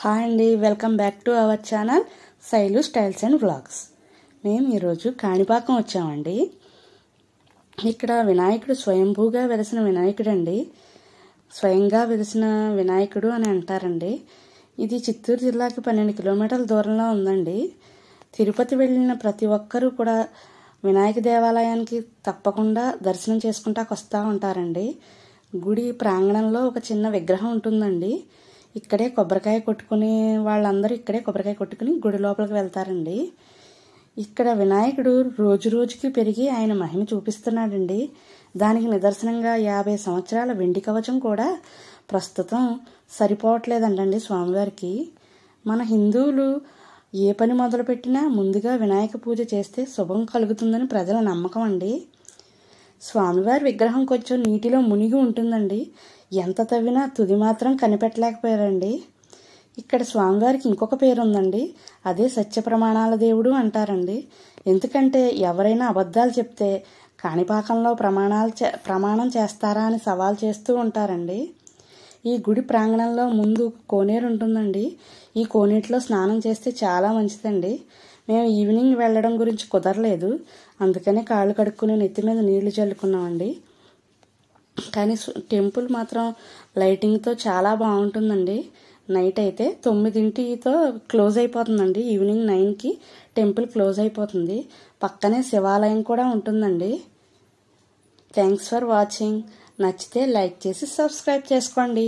Hi అండి, welcome back to our channel Shailu styles and vlogs. మేము ఈరోజు కాణిపాకం వచ్చామండి. ఇక్కడ వినాయకుడు స్వయంభూగా వెలిసిన వినాయకుడు అండి. స్వయంగా వెలిసిన వినాయకుడు అని అంటారండి. ఇది చిత్తూరు జిల్లాకి 12 కిలోమీటర్ల దూరంలో ఉందండి. తిరుపతి వెళ్ళిన ప్రతి ఒక్కరూ కూడా వినాయక దేవాలయానికి తప్పకుండా దర్శనం చేసుకుంటాకు వస్తూ ఉంటారండి. గుడి ప్రాంగణంలో ఒక చిన్న విగ్రహం ఉంటుందండి. ఇక్కడే కొబ్బరికాయ కొట్టుకుని వాళ్ళందరూ ఇక్కడే కొబ్బరికాయ కొట్టుకుని గుడి లోపలికి వెళ్తారండి. ఇక్కడ వినాయకుడు రోజు రోజుకి పెరిగి ఆయన మహిమ చూపిస్తున్నాడండి. దానికి నిదర్శనంగా 50 సంవత్సరాల వెండి కవచం కూడా ప్రస్తుతం సరిపోవట్లేదంటండి స్వామివారికి. మన హిందువులు ఏ పని మొదలుపెట్టినా ముందుగా వినాయక పూజ చేస్తే శుభం కలుగుతుందని ప్రజల నమ్మకం అండి. స్వామివారి విగ్రహం కొంచెం నీటిలో మునిగి ఉంటుందండి. ఎంత తవ్వినా తుది మాత్రం కనిపెట్టలేకపోయారండి. ఇక్కడ స్వామివారికి ఇంకొక పేరు ఉందండి. అదే సత్య ప్రమాణాల దేవుడు అంటారండి. ఎందుకంటే ఎవరైనా అబద్ధాలు చెప్తే కాణిపాకంలో ప్రమాణం చేస్తారా అని సవాల్ చేస్తూ ఉంటారండి. ఈ గుడి ప్రాంగణంలో ముందు కోనేరు ఉంటుందండి. ఈ కోనేటిలో స్నానం చేస్తే చాలా మంచిదండి. మేము ఈవినింగ్ వెళ్ళడం గురించి కుదరలేదు, అందుకనే కాళ్ళు కడుక్కుని నెత్తి మీద నీళ్లు చల్లుకున్నామండి. కానీ టెంపుల్ మాత్రం లైటింగ్తో చాలా బాగుంటుందండి. నైట్ అయితే 9తో క్లోజ్ అయిపోతుందండి. ఈవినింగ్ 9కి టెంపుల్ క్లోజ్ అయిపోతుంది. పక్కనే శివాలయం కూడా ఉంటుందండి. Thanks for watching. నచ్చితే లైక్ చేసి సబ్స్క్రైబ్ చేసుకోండి.